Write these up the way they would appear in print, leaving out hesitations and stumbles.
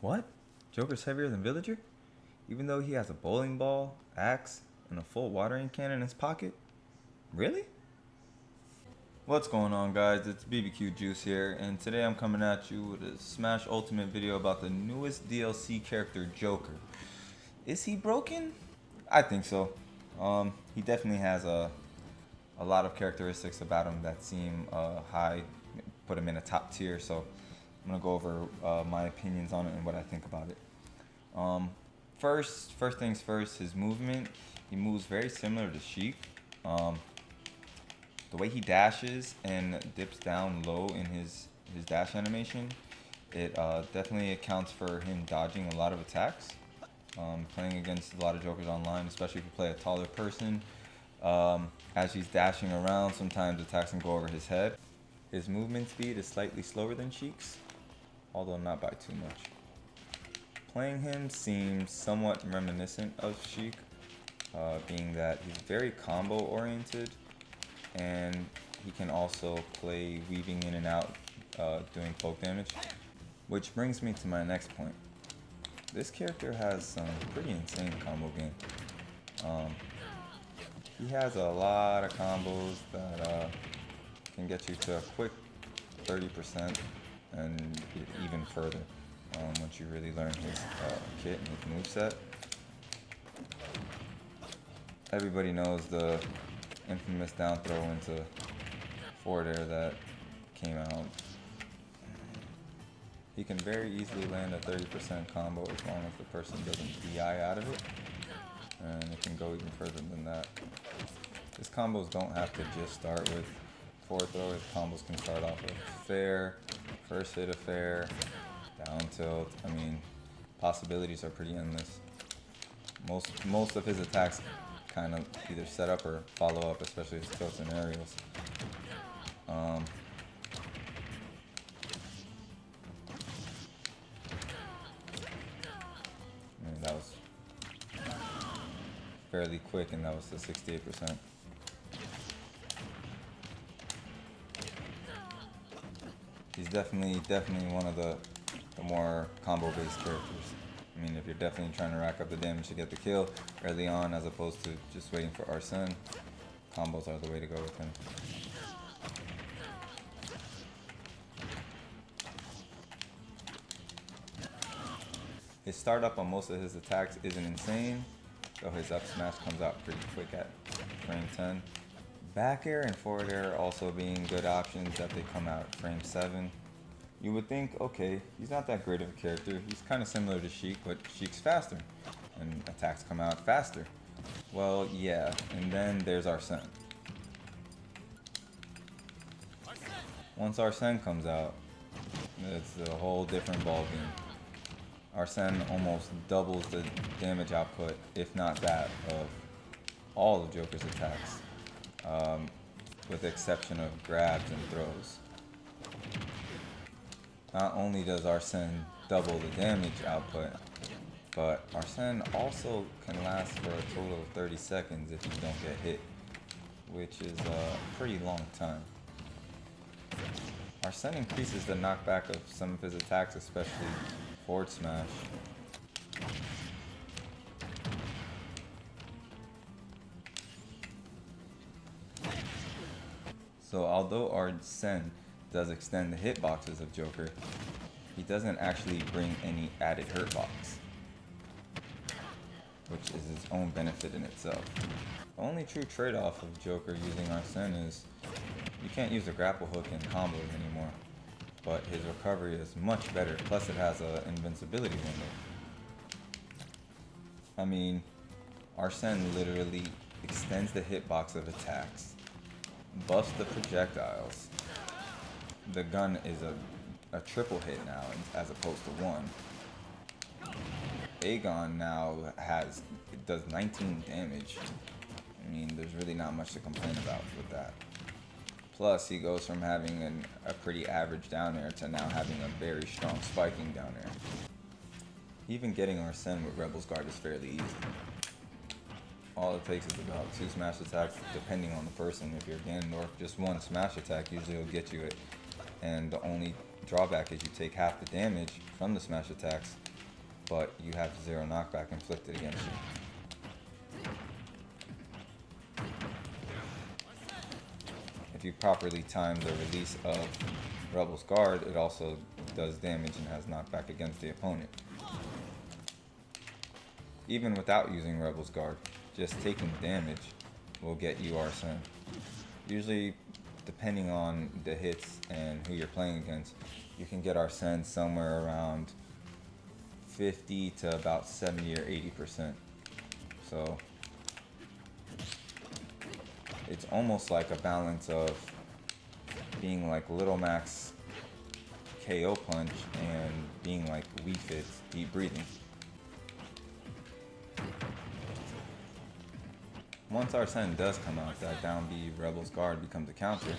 What? Joker's heavier than Villager? Even though he has a bowling ball, axe, and a full watering can in his pocket? Really? What's going on, guys? It's BBQ Juice here, and today I'm coming at you with a Smash Ultimate video about the newest DLC character, Joker. Is he broken? I think so. He definitely has a lot of characteristics about him that seem high, put him in a top tier, so I'm gonna go over my opinions on it and what I think about it. First things first, his movement. He moves very similar to Sheik. The way he dashes and dips down low in his dash animation, it definitely accounts for him dodging a lot of attacks. Playing against a lot of Jokers online, especially if you play a taller person, as he's dashing around, sometimes attacks can go over his head. His movement speed is slightly slower than Sheik's, although not by too much. Playing him seems somewhat reminiscent of Sheik, being that he's very combo oriented, and he can also play weaving in and out, doing poke damage. Which brings me to my next point. This character has some pretty insane combo game. He has a lot of combos that can get you to a quick 30% and even further once you really learn his kit and his moveset. Everybody knows the infamous down throw into forward air that came out. He can very easily land a 30% combo as long as the person doesn't DI out of it, and it can go even further than that. His combos don't have to just start with forward throw. His combos can start off with fair, first hit of fair, down tilt. I mean, possibilities are pretty endless. Most of his attacks kind of either set up or follow up, especially his tilts and aerials. That was fairly quick, and that was the 68%. He's definitely one of the more combo-based characters. I mean, if you're definitely trying to rack up the damage to get the kill early on, as opposed to just waiting for Arsene, combos are the way to go with him. His startup on most of his attacks isn't insane, so his up smash comes out pretty quick at frame 10. Back air and forward air also being good options that they come out at frame 7. You would think, okay, he's not that great of a character. He's kind of similar to Sheik, but Sheik's faster, and attacks come out faster. Well, yeah, and then there's Arsene. Once Arsene comes out, it's a whole different ballgame. Arsene almost doubles the damage output, if not that, of all of Joker's attacks, with the exception of grabs and throws. Not only does Arsene double the damage output, but Arsene also can last for a total of 30 seconds if you don't get hit, which is a pretty long time. Arsene increases the knockback of some of his attacks, especially forward smash. So although Arsene does extend the hitboxes of Joker, he doesn't actually bring any added hurt box, which is his own benefit in itself. The only true trade-off of Joker using Arsene is you can't use a grapple hook in combos anymore, but his recovery is much better, plus it has an invincibility window. I mean, Arsene literally extends the hitbox of attacks, buffs the projectiles. The gun is a triple hit now as opposed to one. Aegon now does 19 damage. I mean, there's really not much to complain about with that. Plus, he goes from having a pretty average down air to now having a very strong spiking down air. Even getting Arsene with Rebel's Guard is fairly easy. All it takes is about 2 smash attacks, depending on the person. If you're Ganondorf, just 1 smash attack usually will get you it. And the only drawback is you take half the damage from the smash attacks, but you have 0 knockback inflicted against you. If you properly time the release of Rebel's Guard, it also does damage and has knockback against the opponent. Even without using Rebel's Guard, just taking damage will get you Arsene. Usually, depending on the hits and who you're playing against, you can get Arsene somewhere around 50 to about 70 or 80%. So it's almost like a balance of being like Little Mac's KO punch and being like Wii Fit's deep breathing. Once Arsene does come out, that down B Rebel's Guard becomes a counter,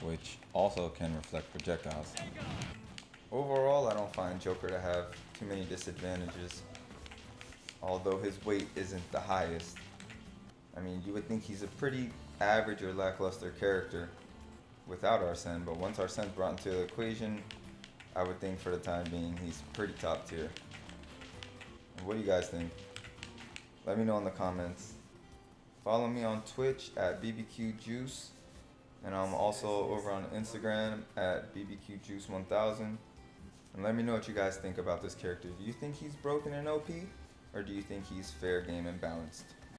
which also can reflect projectiles. Overall, I don't find Joker to have too many disadvantages, although his weight isn't the highest. I mean, you would think he's a pretty average or lackluster character without Arsene, but once Arsene's brought into the equation, I would think for the time being he's pretty top tier. What do you guys think? Let me know in the comments. Follow me on Twitch at BBQJuice, and I'm also over on Instagram at BBQJuice1000. And let me know what you guys think about this character. Do you think he's broken and OP, or do you think he's fair game and balanced?